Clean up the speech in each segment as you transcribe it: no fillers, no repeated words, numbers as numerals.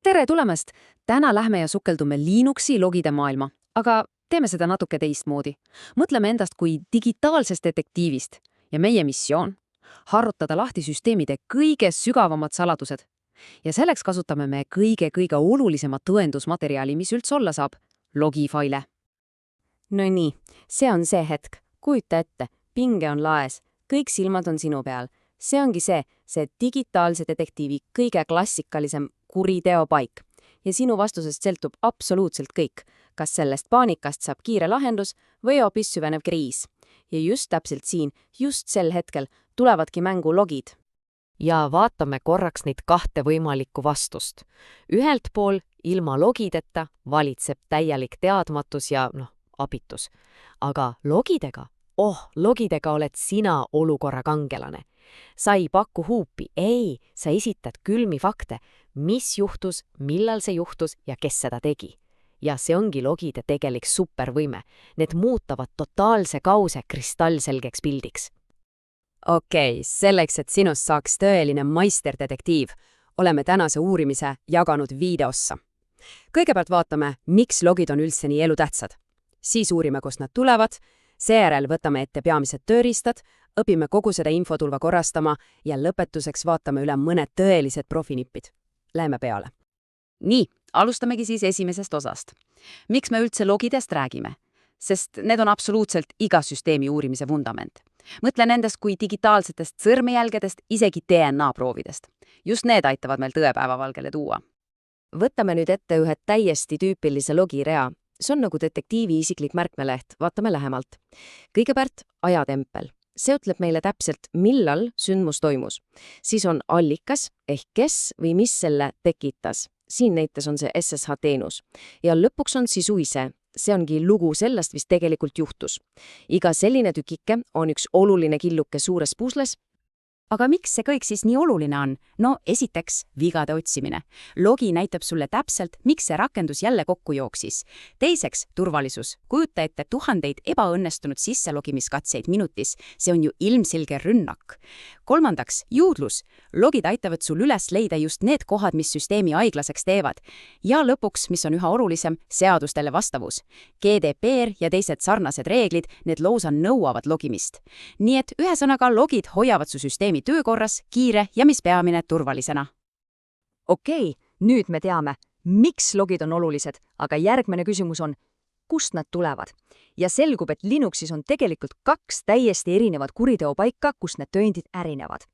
tere tulemast! Täna lähme ja sukeldume Linuxi logide maailma, aga teeme seda natuke teistmoodi. Mõtleme endast kui digitaalsest detektiivist ja meie missioon – harrutada lahti süsteemide kõige sügavamad saladused. Ja selleks kasutame me kõige olulisemat tõendusmaterjali, mis üldse olla saab – logifaile. No nii, see on see hetk. Kujuta ette, pinge on laes, kõik silmad on sinu peal. See ongi see digitaalse detektiivi kõige klassikalisem kuriteopaik. Ja sinu vastusest sõltub absoluutselt kõik, kas sellest paanikast saab kiire lahendus või hoopis süvenev kriis. Ja just täpselt siin, just sel hetkel tulevadki mängu logid. Ja vaatame korraks neid kahte võimalikku vastust. Ühelt pool ilma logideta valitseb täielik teadmatus ja abitus. Aga logidega oled sina olukorra kangelane. Sa ei paku huupi, ei, sa esitad külmi fakte, mis juhtus, millal see juhtus ja kes seda tegi. Ja see ongi logide tegelik supervõime. Need muutavad totaalse kause kristallselgeks pildiks. Okei, selleks, et sinust saaks tõeline maisterdetektiiv, oleme tänase uurimise jaganud videossa. Kõigepealt vaatame, miks logid on üldse nii elutähtsad. Siis uurime, kust nad tulevad, seejärel võtame ette peamised tööriistad, õpime kogu seda infotulva korrastama ja lõpetuseks vaatame üle mõned tõelised profinippid. Läheme peale. Nii, alustamegi siis esimesest osast. Miks me üldse logidest räägime? Sest need on absoluutselt iga süsteemi uurimise vundament. Mõtle nendest kui digitaalsetest sõrmejälgedest, isegi DNA-proovidest. Just need aitavad meil tõe päevavalgele tuua. Võtame nüüd ette ühe täiesti tüüpilise logirea. See on nagu detektiivi isiklik märkmeleht, vaatame lähemalt. Kõigepealt ajatempel. See ütleb meile täpselt, millal sündmus toimus. Siis on allikas ehk kes või mis selle tekitas. Siin näites on see SSH-teenus. Ja lõpuks on sisu ise. See ongi lugu sellest, mis tegelikult juhtus. Iga selline tükike on üks oluline killuke suures pusles. Aga miks see kõik siis nii oluline on? No esiteks, vigade otsimine. Logi näitab sulle täpselt, miks see rakendus jälle kokku jooksis. Teiseks, turvalisus. Kujuta ette tuhandeid ebaõnnestunud sisselogimiskatseid minutis. See on ju ilmselge rünnak. Kolmandaks, juudlus. Logid aitavad sul üles leida just need kohad, mis süsteemi aeglaseks teevad. Ja lõpuks, mis on üha olulisem, seadustele vastavus. GDPR ja teised sarnased reeglid, need lausa nõuavad logimist. Nii et ühesõnaga logid hoiavad su süsteemi töökorras, kiire ja mis peamine turvalisena. Okei, nüüd me teame, miks logid on olulised, aga järgmine küsimus on, kust nad tulevad? Ja selgub, et Linuxis on tegelikult kaks täiesti erinevat kuriteopaika, kust need tõendid ärinevad.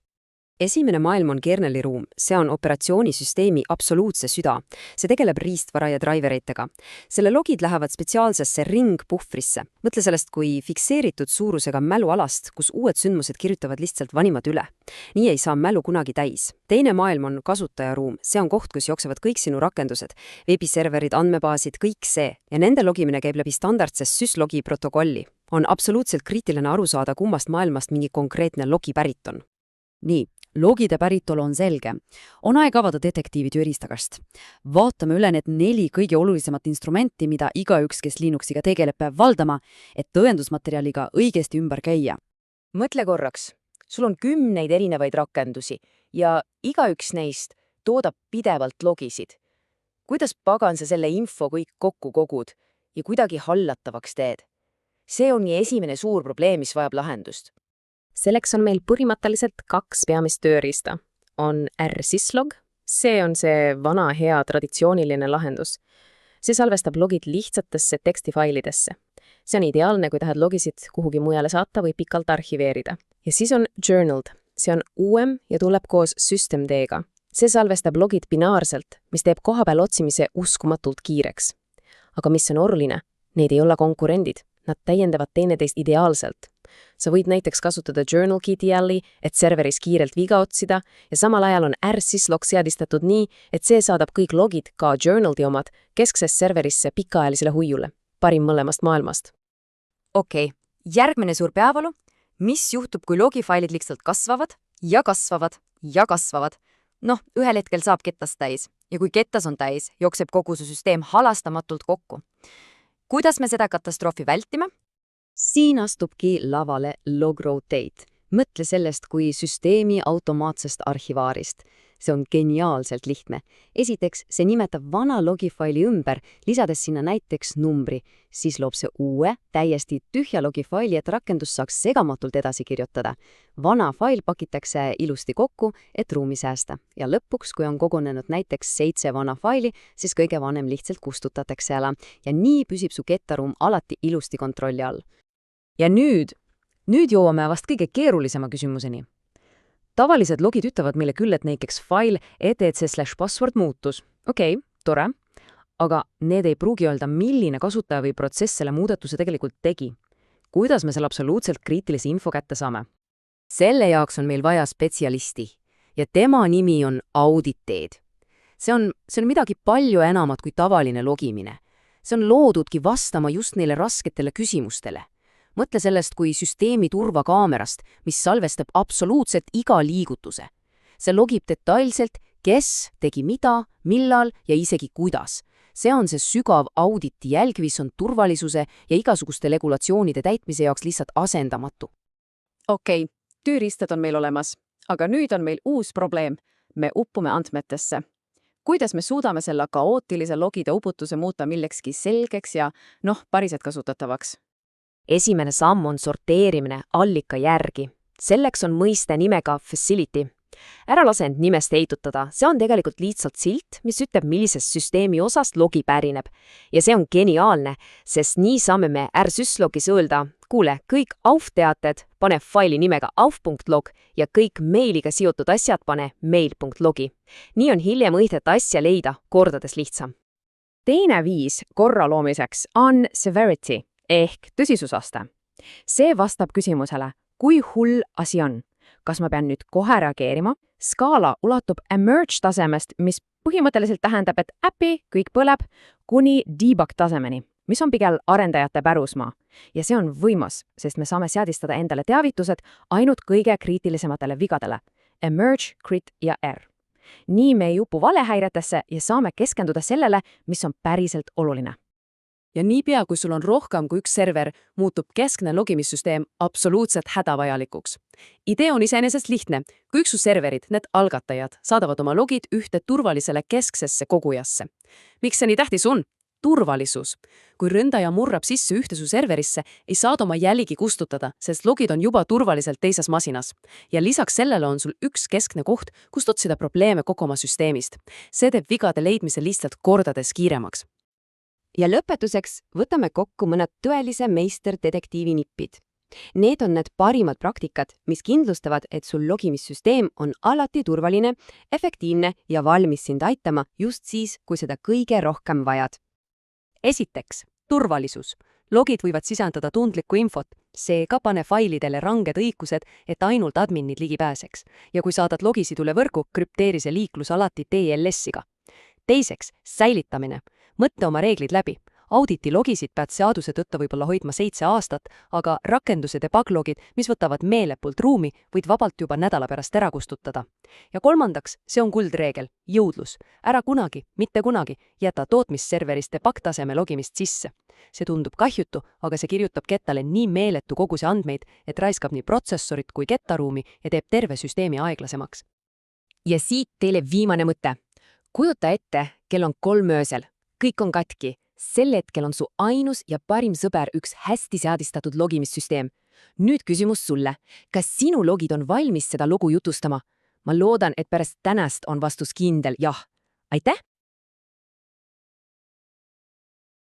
Esimene maailm on kerneliruum, see on operatsioonisüsteemi absoluutse süda. See tegeleb riistvara ja driveritega. Selle logid lähevad spetsiaalsesse ringpuhvrisse. Mõtle sellest kui fikseeritud suurusega mälualast, kus uued sündmused kirjutavad lihtsalt vanimad üle. Nii ei saa mälu kunagi täis. Teine maailm on kasutajaruum, see on koht, kus jooksevad kõik sinu rakendused, veebiserverid, andmebaasid, kõik see. Ja nende logimine käib läbi standardsest syslogi protokolli. On absoluutselt kriitiline aru saada, kummast maailmast mingi konkreetne logi pärit on. Nii. Logide päritolu on selge. On aeg avada detektiivi tööriistakast. Vaatame üle need 4 kõige olulisemat instrumenti, mida igaüks, kes Linuxiga tegeleb, peab valdama, et tõendusmaterjaliga õigesti ümber käia. Mõtle korraks. Sul on 10 erinevaid rakendusi ja igaüks neist toodab pidevalt logisid. Kuidas pagan sa selle info kõik kokku kogud ja kuidagi hallatavaks teed? See ongi esimene suur probleem, mis vajab lahendust. Selleks on meil põhimõtteliselt 2 peamist tööriista. On rsyslog, see on see vana hea traditsiooniline lahendus. See salvestab logid lihtsatesse tekstifailidesse. See on ideaalne, kui tahad logisid kuhugi mujale saata või pikalt arhiveerida. Ja siis on journaled, see on uuem ja tuleb koos systemd-ga. See salvestab logid binaarselt, mis teeb kohapeal otsimise uskumatult kiireks. Aga mis on oluline? Need ei ole konkurendid, nad täiendavad teineteist ideaalselt. Sa võid näiteks kasutada Journal KTL-i, et serveris kiirelt viga otsida ja samal ajal on rsyslog seadistatud nii, et see saadab kõik logid, ka Journaldi omad, kesksesse serverisse pikaajalisele huiule. Parim mõlemast maailmast. Okei, järgmine suur peavalu. Mis juhtub, kui logifailid lihtsalt kasvavad ja kasvavad ja kasvavad? Ühel hetkel saab kettas täis ja kui kettas on täis, jookseb kogu su süsteem halastamatult kokku. Kuidas me seda katastroofi vältime? Siin astubki lavale logrotate. Mõtle sellest kui süsteemi automaatsest arhivaarist. See on geniaalselt lihtne. Esiteks, see nimetab vana logifaili ümber, lisades sinna näiteks numbri, siis loob see uue, täiesti tühja logifaili, et rakendus saaks segamatult edasi kirjutada. Vana fail pakitakse ilusti kokku, et ruumi säästa. Ja lõpuks, kui on kogunenud näiteks 7 vana faili, siis kõige vanem lihtsalt kustutatakse ära. Ja nii püsib su kettaruum alati ilusti kontrolli all. Ja nüüd jõuame vast kõige keerulisema küsimuseni. Tavalised logid ütlevad meile küll, et näiteks fail etc/password muutus. Okei, tore. Aga need ei pruugi öelda, milline kasutaja või protsess selle muudatuse tegelikult tegi. Kuidas me selle absoluutselt kriitilise info kätte saame? Selle jaoks on meil vaja spetsialisti ja tema nimi on auditeed. See on midagi palju enamat kui tavaline logimine. See on loodudki vastama just neile rasketele küsimustele. Mõtle sellest kui süsteemi turvakaamerast, mis salvestab absoluutselt iga liigutuse. See logib detailselt, kes tegi mida, millal ja isegi kuidas. See on see sügav auditi jälg, mis on turvalisuse ja igasuguste regulatsioonide täitmise jaoks lihtsalt asendamatu. Okei, tööriistad on meil olemas, aga nüüd on meil uus probleem. Me uppume andmetesse. Kuidas me suudame selle kaootilise logide uputuse muuta millekski selgeks ja päriselt kasutatavaks? Esimene samm on sorteerimine allika järgi. Selleks on mõiste nimega facility. Ära lase end nimest heitutada, see on tegelikult lihtsalt silt, mis ütleb, millisest süsteemi osast logi pärineb. Ja see on geniaalne, sest nii saame me rsyslogis öelda, kuule, kõik AUF-teated pane faili nimega auf.log ja kõik meiliga seotud asjad pane mail.logi. Nii on hiljem õiget asja leida kordades lihtsam. Teine viis korra loomiseks on severity ehk tõsisusaste. See vastab küsimusele, kui hull asi on. Kas ma pean nüüd kohe reageerima? Skaala ulatub emerge tasemest, mis põhimõtteliselt tähendab, et äpi kõik põleb, kuni debug tasemeni, mis on pigem arendajate pärusmaa. Ja see on võimas, sest me saame seadistada endale teavitused ainult kõige kriitilisematele vigadele. Emerge, crit ja R. Nii me ei upu valehäiretesse ja saame keskenduda sellele, mis on päriselt oluline. Ja niipea, kui sul on rohkem kui üks server, muutub keskne logimissüsteem absoluutselt hädavajalikuks. Idee on iseenesest lihtne. Kui üks su serverid, need algatajad, saadavad oma logid ühte turvalisele kesksesse kogujasse. Miks see nii tähtis on? Turvalisus. Kui ründaja murrab sisse ühte su serverisse, ei saada oma jälgi kustutada, sest logid on juba turvaliselt teises masinas. Ja lisaks sellele on sul üks keskne koht, kust otsida probleeme kogu oma süsteemist. See teeb vigade leidmise lihtsalt kordades kiiremaks. Ja lõpetuseks võtame kokku mõned tõelise meisterdetektiivi nippid. Need on need parimad praktikad, mis kindlustavad, et sul logimissüsteem on alati turvaline, efektiivne ja valmis sind aitama just siis, kui seda kõige rohkem vajad. Esiteks, turvalisus. Logid võivad sisendada tundlikku infot, seega pane failidele ranged õigused, et ainult adminid ligi pääseks. Ja kui saadad logisid üle võrgu, krüpteeri see liiklus alati TLS-iga. Teiseks, säilitamine. Mõtle oma reeglid läbi. Auditi logisid pead seaduse tõttu võib-olla hoidma 7 aastat, aga rakendused ja baglogid, mis võtavad meelepult ruumi, võid vabalt juba nädala pärast ära kustutada. Ja kolmandaks, see on kuldreegel, jõudlus. Ära kunagi, mitte kunagi, jäta tootmisserveriste paktaseme logimist sisse. See tundub kahjutu, aga see kirjutab kettale nii meeletu koguse andmeid, et raiskab nii protsessorit kui kettaruumi ja teeb terve süsteemi aeglasemaks. Ja siit teile viimane mõte. Kujuta ette, kell on 3 öösel. Kõik on katki. Sel hetkel on su ainus ja parim sõber üks hästi seadistatud logimissüsteem. Nüüd küsimus sulle. Kas sinu logid on valmis seda lugu jutustama? Ma loodan, et pärast tänast on vastus kindel jah. Aitäh!